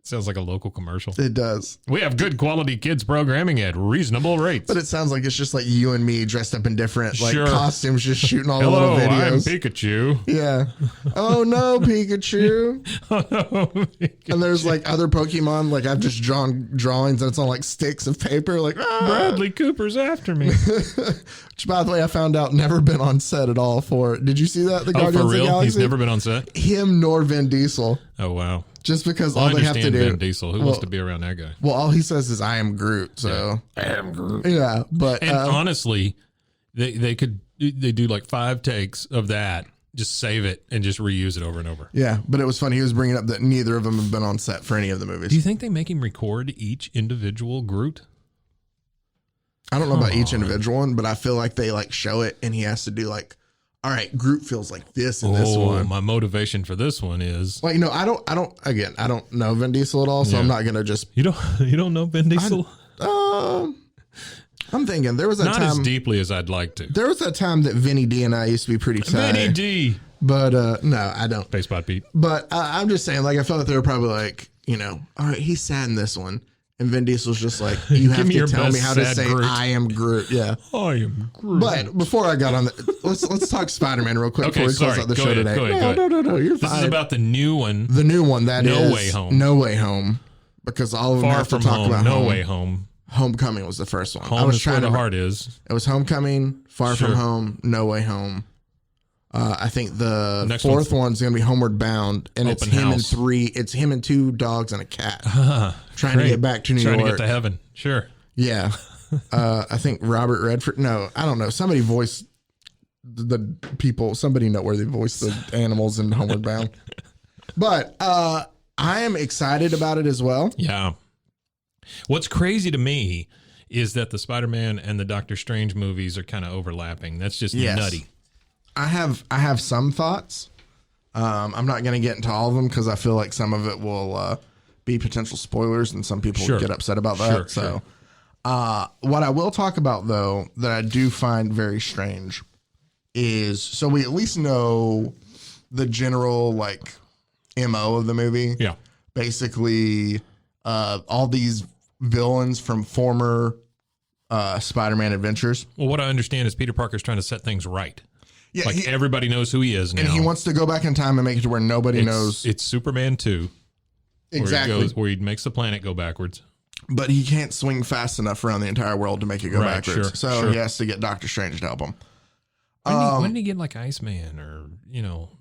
Sounds like a local commercial. It does. We have good quality kids programming at reasonable rates. But it sounds like it's just like you and me dressed up in different like Sure. costumes, just shooting all Hello, the little I'm videos. Pikachu. Yeah. Oh no, Pikachu. And there's like other Pokemon. Like I've just drawn drawings and it's on like sticks of paper. Like Bradley Cooper's after me. Which, by the way, I found out never been on set at all for. Did you see that? The Oh, Guardians for of the real? Galaxy? He's never been on set? Him nor Vin Diesel. Oh, wow. Just because Well, all I they have to understand do. Vin Diesel. Who wants to be around that guy? Well, all he says is "I am Groot." So I am Groot. yeah, but And honestly, they do like 5 takes of that, just save it and just reuse it over and over. yeah, but it was funny. He was bringing up that neither of them have been on set for any of the movies. Do you think they make him record each individual Groot? I don't know about each individual one, but I feel like they like show it, and he has to do like, all right, Groot feels like this in this one. My motivation for this one is Like, no, I don't know Vin Diesel at all, so I'm not gonna just. you don't know Vin Diesel? I'm thinking there was a Not time. as deeply as I'd like to. There was a time that Vinny D and I used to be pretty tight. Vinny D. But no, I don't. Face Spot Pete. But I'm just saying, like, I felt like they were probably like, all right, he's sad in this one. And Vin Diesel's just like, you have me to your tell me best how to sad say Groot. I am Groot. Yeah. I am Groot. But before I got on let's talk Spider-Man real quick Okay, before we close sorry. out the Go show ahead, today. go ahead, go ahead. No, you're This fine. is about the new one. The new one, that is No Way Home. No Way Home. Because all of them Far have to from talk home. about No home. Way Home. Homecoming was the first one. I Home was is where trying the to. heart is. It was Homecoming, Far Sure. From Home, No Way Home. I think the Next fourth one's gonna be Homeward Bound, and it's Open him House. It's him and 2 dogs and a cat trying to Great. get back to New Trying York. to get to heaven. Sure. Yeah. I think Robert Redford. No, I don't know. Somebody voiced the people. Somebody noteworthy voiced the animals in Homeward Bound. But I am excited about it as well. Yeah. What's crazy to me is that the Spider-Man and the Doctor Strange movies are kind of overlapping. That's just Yes. nutty. I have some thoughts. I'm not going to get into all of them because I feel like some of it will be potential spoilers, and some people Sure. get upset about that. Sure. What I will talk about though that I do find very strange is so we at least know the general like MO of the movie. Yeah. Basically, all these villains from former Spider-Man adventures. Well, what I understand is Peter Parker's trying to set things right. Yeah, Like everybody knows who he is now. and he wants to go back in time and make it to where nobody knows It's Superman 2. exactly. Where he makes the planet go backwards. But he can't swing fast enough around the entire world to make it go Right, backwards. sure, So sure. he has to get Doctor Strange to help him. When did he get like Iceman or,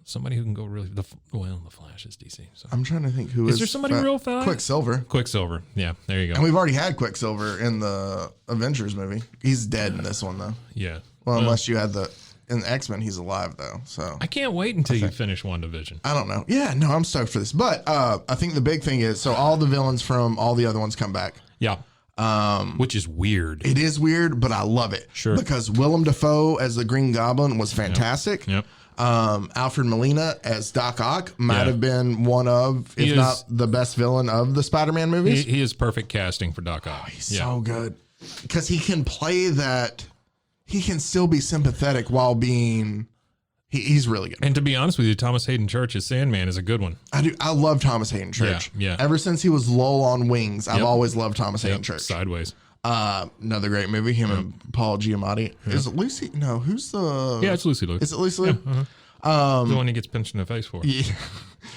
somebody who can go really, the Flash is DC. So. I'm trying to think who Is there somebody real fast? Quicksilver. Quicksilver. Yeah, there you And go. we've already had Quicksilver in the Avengers movie. He's dead in this one though. Yeah. Well, unless you had in the X-Men, he's alive though. So I can't wait until you finish WandaVision. I don't know. Yeah, no, I'm stoked for this. But I think the big thing is so all the villains from all the other ones come back. Yeah. Which is weird. It is weird, but I love it. Sure. Because Willem Dafoe as the Green Goblin was fantastic. Yep. Alfred Molina as Doc Ock might Yeah. have been one of, if He is- not the best villain of the Spider-Man movies. He is perfect casting for Doc Ock. He's so good. Because he can play that, he can still be sympathetic while being, he's really good. And to be honest with you, Thomas Hayden Church as Sandman is a good one. I love Thomas Hayden Church. Yeah. Ever since he was Lowell on Wings, I've Yep. always loved Thomas Hayden Yep, Church. Sideways. Another great movie, him and Paul Giamatti. Is it Lucy? No, who's the... Yeah, it's Lucy Liu. Is it Lucy Liu? The one he gets pinched in the face for. Yeah.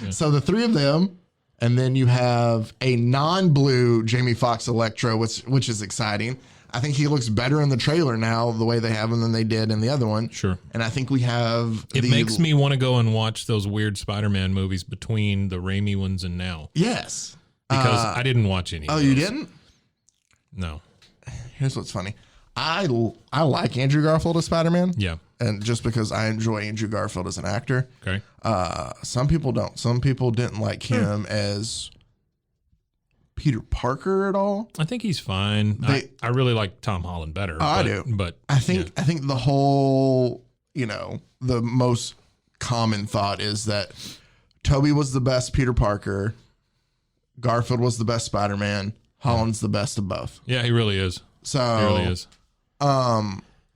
So the three of them, and then you have a non-blue Jamie Foxx Electro, which is exciting. I think he looks better in the trailer now, the way they have him than they did in the other one. Sure. And I think we have... It makes me want to go and watch those weird Spider-Man movies between the Raimi ones and now. Yes. Because I didn't watch any of Oh, those. you didn't? No. Here's what's funny. I like Andrew Garfield as Spider-Man. Yeah. And just because I enjoy Andrew Garfield as an actor. Okay. Some people don't. Some people didn't like him as Peter Parker at all. I think he's fine. I really like Tom Holland better. I do. But I think the whole, the most common thought is that Toby was the best Peter Parker, Garfield was the best Spider-Man, Holland's the best of both. yeah, he really is. So He really is.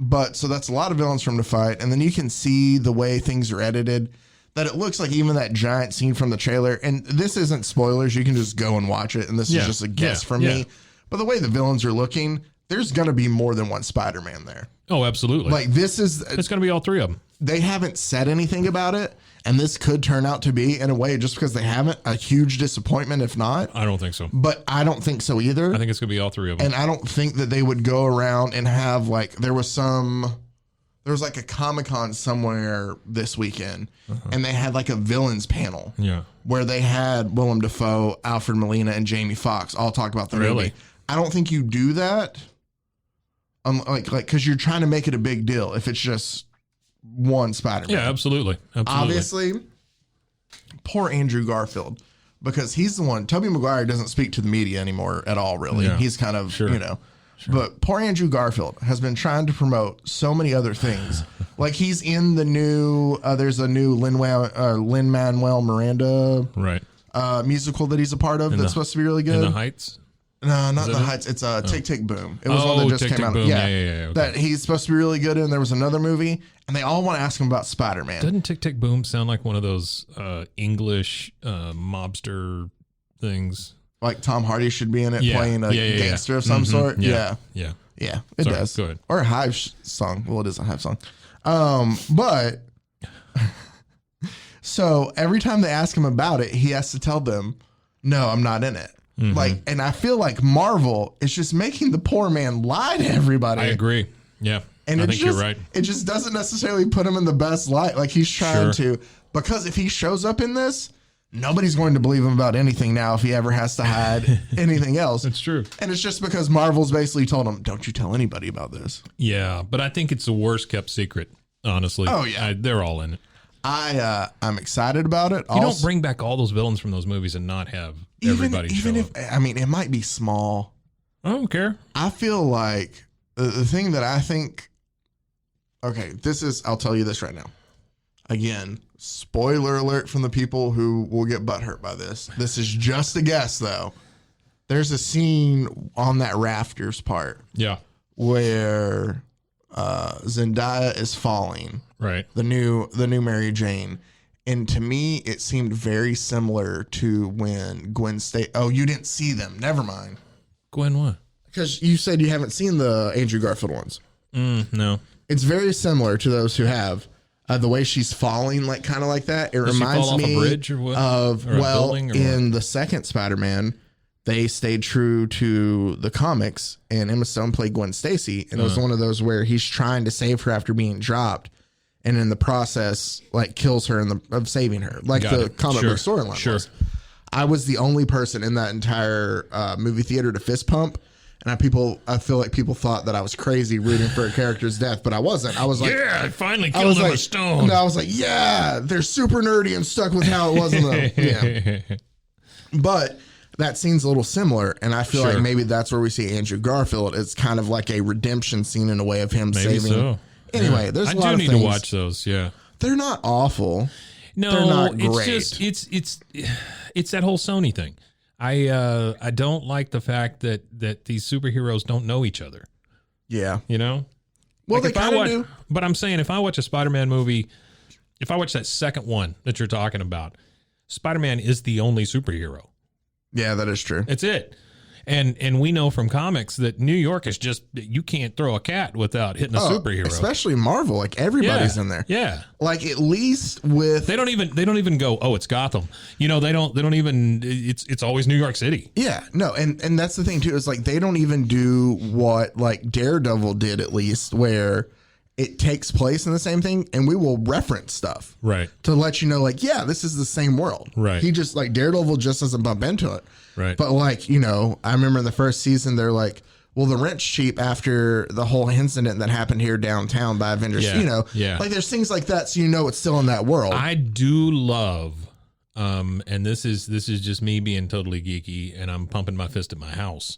But so that's a lot of villains for him to fight, and then you can see the way things are edited. that it looks like even that giant scene from the trailer, and this isn't spoilers, you can just go and watch it, and this is just a guess from me. But the way the villains are looking, there's going to be more than one Spider-Man there. Oh, absolutely. Like this is, it's going to be all three of them. They haven't said anything about it, and this could turn out to be, in a way, just because they haven't, a huge disappointment if not. I don't think so. But I don't think so either. I think it's going to be all three of them. And I don't think that they would go around and have like, there was like a Comic-Con somewhere this weekend, and they had like a villains panel. Yeah. Where they had Willem Dafoe, Alfred Molina, and Jamie Foxx all talk about the movie. I don't think you do that. Because you're trying to make it a big deal if it's just one Spider-Man. Yeah, absolutely. Obviously, poor Andrew Garfield, because he's the one. Tobey Maguire doesn't speak to the media anymore at all, really. Yeah. He's kind of, you know. Sure. But poor Andrew Garfield has been trying to promote so many other things. Like he's in the new, there's a new Lin-Manuel Miranda musical that he's a part of that's supposed to be really good. In the Heights? No, not the Heights. It's Tick, Tick, Boom. It was one that just came out. Boom. Yeah. Okay. That he's supposed to be really good in. There was another movie, and they all want to ask him about Spider-Man. Doesn't Tick, Tick, Boom sound like one of those English mobster things? Like Tom Hardy should be in it, playing a gangster of some sort. Yeah, it does. Go ahead. Or a Hive song. Well, it is a Hive song. But so every time they ask him about it, he has to tell them, "No, I'm not in it." Like, and I feel like Marvel is just making the poor man lie to everybody. I agree. Yeah, and I think you're right. It just doesn't necessarily put him in the best light. Like he's trying to, because if he shows up in this, nobody's going to believe him about anything now if he ever has to hide anything else. It's true. And it's just because Marvel's basically told him, don't you tell anybody about this. Yeah, but I think it's the worst kept secret, honestly. Oh, yeah. They're all in it. I'm excited about it. You don't bring back all those villains from those movies and not have everybody show up. I mean, it might be small. I don't care. I feel like the thing that I think, okay, I'll tell you this right now. Again, spoiler alert from the people who will get butthurt by this. This is just a guess, though. There's a scene on that rafters part. Yeah. Where Zendaya is falling. Right. The new Mary Jane. And to me, it seemed very similar to when Gwen Stacy. Oh, you didn't see them. Never mind. Gwen what? Because you said you haven't seen the Andrew Garfield ones. No. It's very similar to those who have. The way she's falling, like kind of like that. It reminds me off a bridge or what? Of, or well, in what? The second Spider-Man, they stayed true to the comics, and Emma Stone played Gwen Stacy, and it was one of those where he's trying to save her after being dropped, and in the process, like kills her of saving her, like the comic book storyline was. I was the only person in that entire movie theater to fist pump. And I feel like people thought that I was crazy rooting for a character's death, but I wasn't. I was like, yeah, I finally killed Emma Stone. No, I was like, yeah, they're super nerdy and stuck with how it was in the, yeah. But that scene's a little similar, and I feel like maybe that's where we see Andrew Garfield. It's kind of like a redemption scene in a way of him saving. So. Anyway, there's a lot of things. I do need to watch those. Yeah, they're not awful. No, they're not great. It's that whole Sony thing. I don't like the fact that these superheroes don't know each other. Yeah. You know? Well, like they kind of do. But I'm saying if I watch a Spider-Man movie, if I watch that second one that you're talking about, Spider-Man is the only superhero. Yeah, that is true. It's it. And we know from comics that New York is just, you can't throw a cat without hitting a superhero. Especially Marvel, like everybody's in there. Yeah. Like at least with they don't even go, oh, it's Gotham. You know, they don't even it's always New York City. Yeah. No, and that's the thing too, is like they don't even do what like Daredevil did, at least, where it takes place in the same thing, and we will reference stuff. Right. To let you know, like, yeah, this is the same world. Right. He just like Daredevil just doesn't bump into it. Right. But like, you know, I remember in the first season, they're like, well, the rent's cheap after the whole incident that happened here downtown by Avengers. Yeah. You know, like there's things like that. So, you know, it's still in that world. I do love, and this is just me being totally geeky, and I'm pumping my fist at my house,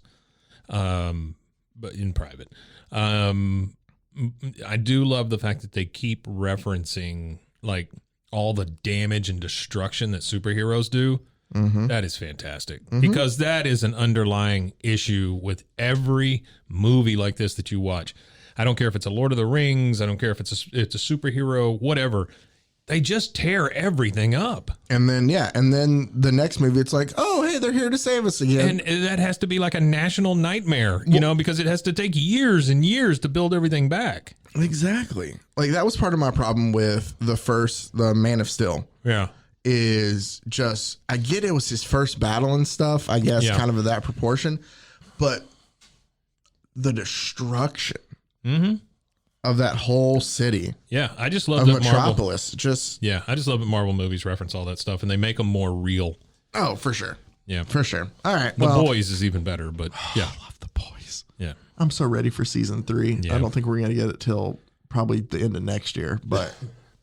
but in private. I do love the fact that they keep referencing like all the damage and destruction that superheroes do. Mm-hmm. That is fantastic, because that is an underlying issue with every movie like this that you watch. I don't care if it's a Lord of the Rings. I don't care if it's a superhero, whatever. They just tear everything up. And then the next movie, it's like, oh, hey, they're here to save us again. And that has to be like a national nightmare, you know, because it has to take years and years to build everything back. Exactly. Like, that was part of my problem with the Man of Steel. Yeah. Is just, I get it was his first battle and stuff, I guess, kind of that proportion, but the destruction of that whole city. Yeah, I just love that Metropolis. I just love that Marvel movies reference all that stuff and they make them more real. Oh, for sure. Yeah, for sure. All right, The Boys is even better, but yeah, I love The Boys. Yeah, I'm so ready for season 3. Yeah. I don't think we're gonna get it till probably the end of next year, but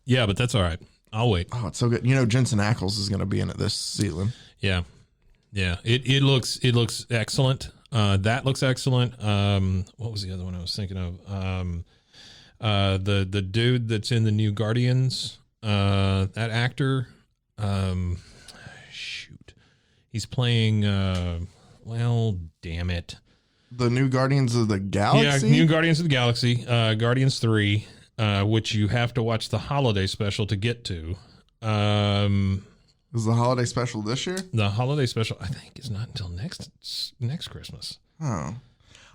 yeah, but that's all right. I'll wait. Oh, it's so good. You know, Jensen Ackles is going to be in it this season. Yeah. Yeah. It looks excellent. That looks excellent. What was the other one I was thinking of? The dude that's in the new Guardians, that actor, shoot, he's playing, well, damn it. The new Guardians of the Galaxy? Yeah, new Guardians of the Galaxy, Guardians 3. Which you have to watch the holiday special to get to. Is the holiday special this year? The holiday special, I think, is not until next Christmas. Oh.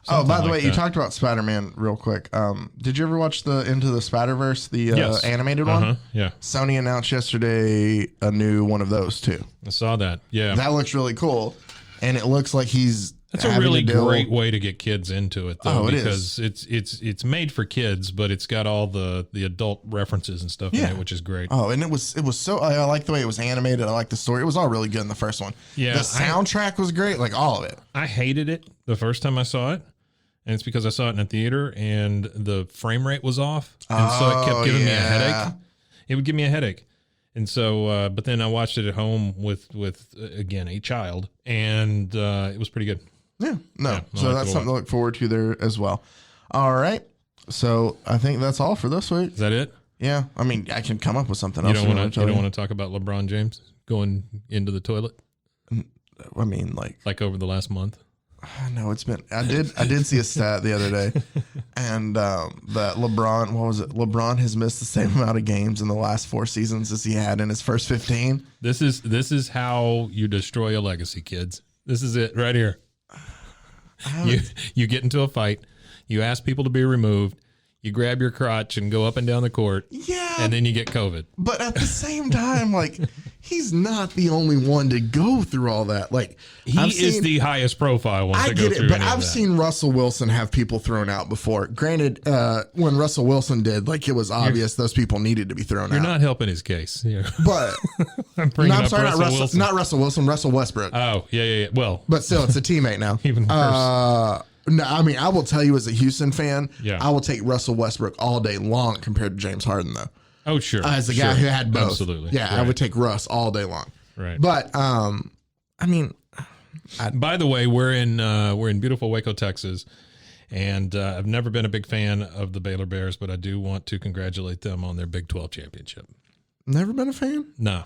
Something By the like way, that. you talked about Spider-Man real quick. Did you ever watch the Into the Spider-Verse, the Yes. animated one? Yeah, Sony announced yesterday a new one of those too. I saw that. Yeah, That looks really cool, and it looks like he's. that's a really great way to get kids into it, though, Oh, it because it's made for kids, but it's got all the adult references and stuff in it, which is great. Oh, and it was so. I like the way it was animated. I like the story. It was all really good in the first one. Yeah, the soundtrack was great. Like all of it. I hated it the first time I saw it, and it's because I saw it in a theater and the frame rate was off, and so it kept giving me a headache. It would give me a headache. And so, but then I watched it at home with again, a child, and it was pretty good. Yeah, no. Yeah, so that's something to look forward to there as well. All right. So I think that's all for this week. Is that it? Yeah. I mean, I can come up with something You else. don't want to talk about LeBron James going into the toilet I mean, like over the last month? no, it's been. I did see a stat the other day, and that LeBron. What was it? LeBron has missed the same amount of games in the last 4 seasons as he had in his first 15. This is how you destroy a legacy, kids. This is it right here. You get into a fight, you ask people to be removed, you grab your crotch and go up and down the court, and then you get COVID. But at the same time, like, he's not the only one to go through all that. Like, He is the highest profile one I to go get through it, but any of I've that. seen Russell Wilson have people thrown out before. Granted, when Russell Wilson did, like, it was obvious those people needed to be thrown You're out. not helping his case. Yeah. But I'm bringing up sorry, Wilson. not Russell Wilson, Russell Westbrook. Oh, yeah. Well, But still, it's a teammate now. Even worse. No, I mean, I will tell you as a Houston fan, Yeah. I will take Russell Westbrook all day long compared to James Harden, though. oh, sure. As a guy who had both. Absolutely. Yeah, I Right. would take Russ all day long. Right. But, I mean, By the way, we're in beautiful Waco, Texas, and I've never been a big fan of the Baylor Bears, but I do want to congratulate them on their Big 12 championship. never been a fan. No,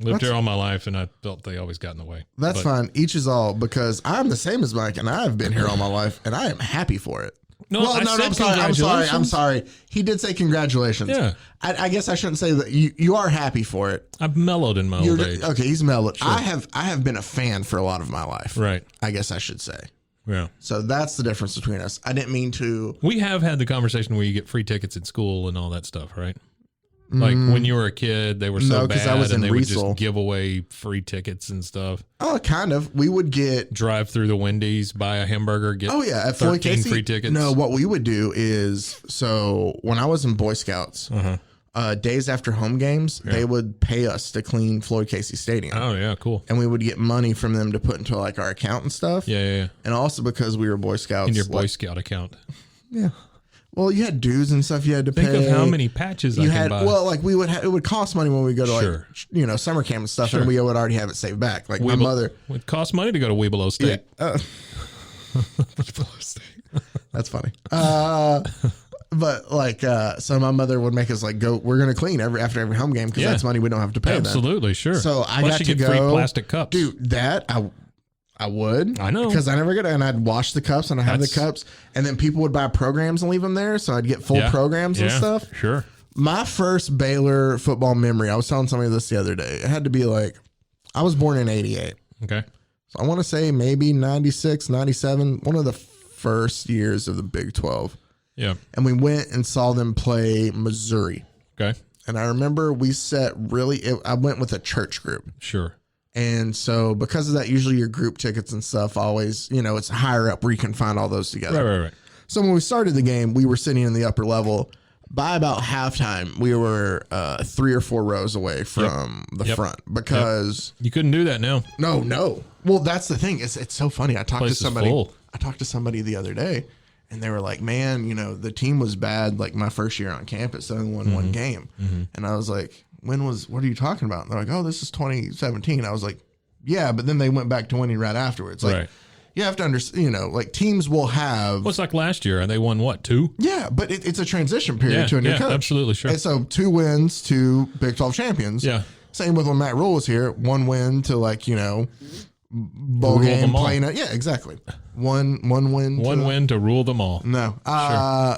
lived here all my life, and I felt they always got in the way. That's But- fine. Each is all, because I'm the same as Mike, and I've been here all my life, and I am happy for it. No, I said I'm congratulations. sorry. He did say congratulations. Yeah. I guess I shouldn't say that. You are happy for it. I've mellowed in my old age. Okay, he's mellowed. I have been a fan for a lot of my life. Right. I guess I should say. Yeah. So that's the difference between us. I didn't mean to. We have had the conversation where you get free tickets at school and all that stuff, right? Like when you were a kid, they were so No, 'cause I bad was in and they would Riesel. just give away free tickets and stuff. Oh, kind of. We would get. Drive through the Wendy's, buy a hamburger, get Oh yeah, at Floyd 13 Casey. free tickets. No, what we would do is, so when I was in Boy Scouts, days after home games, they would pay us to clean Floyd Casey Stadium. Oh yeah, cool. And we would get money from them to put into like our account and stuff. Yeah. And also because we were Boy Scouts. In your Boy Scout account. Yeah. Well, you had dues and stuff you had to Think pay. of how many patches I you can had. buy. Well, like we would. It would cost money when we go to Sure. like summer camp and stuff, Sure. and we would already have it saved back. Like my mother. It costs money to go to Webelow State. That's funny. But like, so my mother would make us like go. We're gonna clean after every home game because Yeah. that's money we don't have to pay them. Absolutely, sure. So I Plus got you to get free go. plastic cups. Dude, that I would. I know. Because I never get it. And I'd wash the cups and I have the cups. And then people would buy programs and leave them there. So I'd get full programs and stuff. Sure. My first Baylor football memory, I was telling somebody this the other day. It had to be like, I was born in 88. Okay. So I want to say maybe 96, 97, one of the first years of the Big 12. Yeah. And we went and saw them play Missouri. Okay. And I remember we set I went with a church group. Sure. And so because of that, usually your group tickets and stuff always, it's higher up where you can find all those together. Right. So when we started the game, we were sitting in the upper level. By about halftime, we were 3 or 4 rows away from the front because you couldn't do that now. No. Well, that's the thing. It's so funny. I talked to somebody. Full. I talked to somebody the other day, and they were like, "Man, the team was bad. Like my first year on campus, they only won one game." And I was like, "What are you talking about?" And they're like, "Oh, this is 2017." I was like, "Yeah," but then they went back to winning right afterwards. Like, you have to understand, like teams will have. Well, it's like last year, and they won what, 2? Yeah, but it's a transition period to a new coach. Absolutely, sure. And so 2 wins to Big 12 champions. Yeah. Same with when Matt Rule was here. 1 win to bowl game playing it. Yeah, exactly. One win. One win to rule them all. No.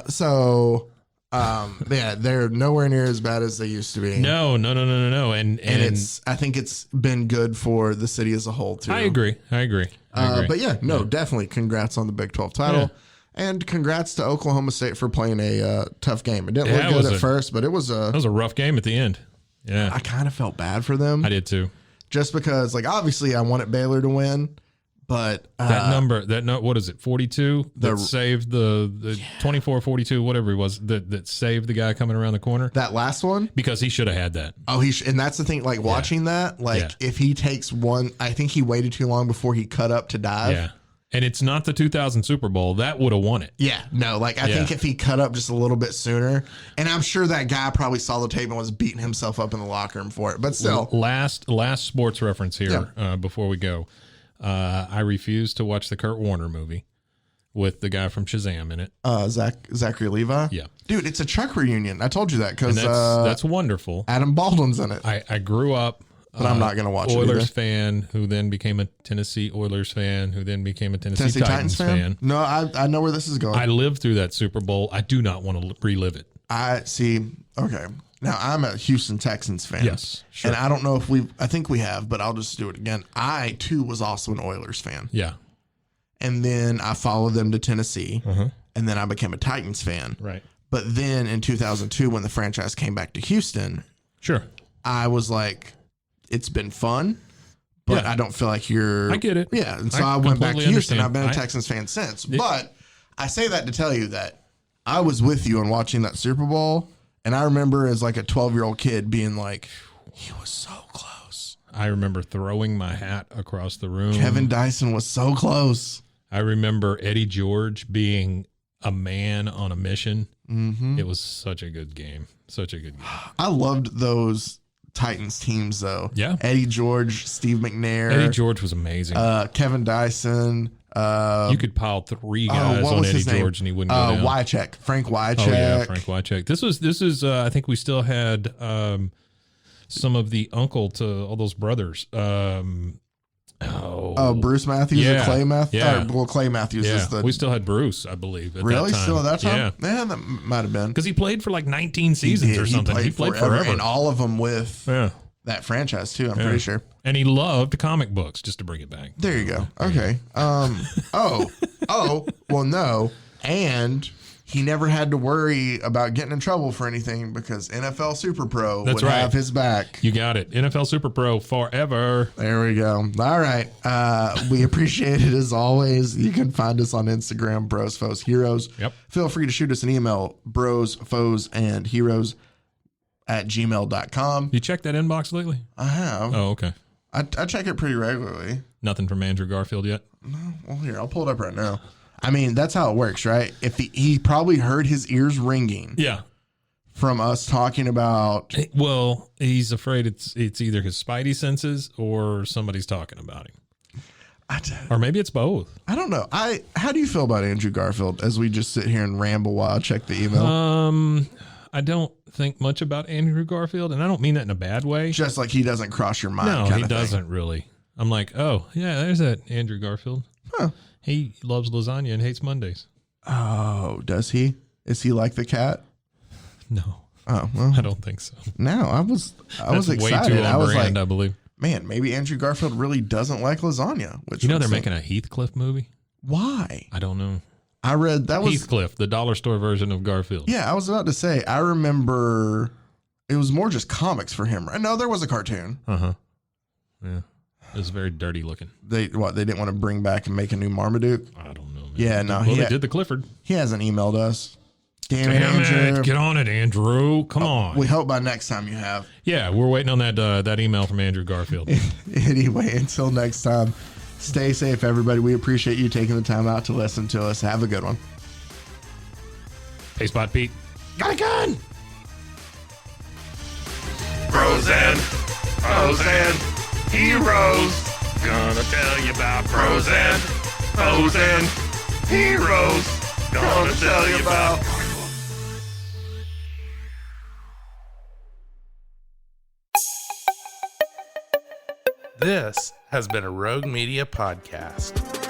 So. They're nowhere near as bad as they used to be. No. And I think it's been good for the city as a whole too. I agree. But definitely congrats on the Big 12 title. And congrats to Oklahoma State for playing a tough game. It didn't look good at first, but it was a rough game at the end. Yeah. I kind of felt bad for them. I did too. Just because, obviously I wanted Baylor to win, but what is it, 42? That saved the 24-42, whatever it was, that saved the guy coming around the corner. That last one? Because he should have had that. Oh, and that's the thing, watching that, if he takes one, I think he waited too long before he cut up to dive. Yeah. And it's not the 2000 Super Bowl. That would have won it. Yeah. No, I think if he cut up just a little bit sooner, and I'm sure that guy probably saw the tape and was beating himself up in the locker room for it. But still. Last sports reference here before we go. I refuse to watch the Kurt Warner movie with the guy from Shazam in it. Zachary Levi? Yeah. Dude, it's a Chuck reunion. I told you that because that's wonderful. Adam Baldwin's in it. I grew up. But I'm not going to watch it. Oilers fan who then became a Tennessee Oilers fan who then became a Tennessee Titans fan. No, I know where this is going. I lived through that Super Bowl. I do not want to relive it. I see. Okay. Now, I'm a Houston Texans fan. Yes, sure. And I don't know if I think we have, but I'll just do it again. I, too, was also an Oilers fan. Yeah. And then I followed them to Tennessee, and then I became a Titans fan. Right. But then in 2002, when the franchise came back to Houston, I was like, it's been fun, but I don't feel like I get it. Yeah. And so I went back to Houston. I've been a Texans fan since. But I say that to tell you that I was with you on watching that Super Bowl. And I remember as a 12-year-old kid being like, he was so close. I remember throwing my hat across the room. Kevin Dyson was so close. I remember Eddie George being a man on a mission. Mm-hmm. It was such a good game. I loved those Titans teams, though. Yeah. Eddie George, Steve McNair. Eddie George was amazing. Kevin Dyson. You could pile 3 guys on Eddie George and he wouldn't go down. Wycheck. Frank Wycheck. Oh, yeah, Frank Wycheck. This is I think we still had some of the uncle to all those brothers. Bruce Matthews or Clay Matthews? Yeah. Clay Matthews is the... We still had Bruce, I believe, at really? that time. Still at that time? Yeah, that might have been. Because he played for 19 seasons or something. He played forever. And all of them with that franchise, too, I'm pretty sure. And he loved comic books, just to bring it back. There you go. Okay. Well, no. And he never had to worry about getting in trouble for anything because NFL Super Pro would have his back. You got it. NFL Super Pro forever. There we go. All right. We appreciate it as always. You can find us on Instagram, Bros, Foes, Heroes. Yep. Feel free to shoot us an email, bros, foes, and heroes @gmail.com. You checked that inbox lately? I have. Oh, okay. I check it pretty regularly. Nothing from Andrew Garfield yet? No. Well, here, I'll pull it up right now. I mean, that's how it works, right? If he probably heard his ears ringing. Yeah. From us talking about. Well, he's afraid it's either his spidey senses or somebody's talking about him. Or maybe it's both. I don't know. How do you feel about Andrew Garfield as we just sit here and ramble while I check the email? I don't think much about Andrew Garfield, and I don't mean that in a bad way. Just like he doesn't cross your mind. No, he doesn't really. I'm like, oh, yeah, there's that Andrew Garfield. Huh. He loves lasagna and hates Mondays. Oh, does he? Is he like the cat? No. Oh, well, I don't think so. no, I was That's excited. way too on I was brand, like, I believe. man, maybe Andrew Garfield really doesn't like lasagna. Which You know would they're seem- making a Heathcliff movie? Why? I don't know. I read that was Heathcliff, the dollar store version of Garfield. Yeah, I was about to say. I remember it was more just comics for him. Right? No, there was a cartoon. Uh-huh. Yeah. It was very dirty looking. They didn't want to bring back and make a new Marmaduke. I don't know, man. Yeah, no, Well, they did the Clifford. He hasn't emailed us. Damn Damn it, Andrew. it. Get on it, Andrew. Come on. We hope by next time you have. Yeah, we're waiting on that email from Andrew Garfield. Anyway, until next time, stay safe, everybody. We appreciate you taking the time out to listen to us. Have a good one. Hey, Spot Pete. Got a gun! Bros and foes and heroes. Gonna tell you about bros and foes and heroes. Gonna tell you about. This has been a Rogue Media podcast.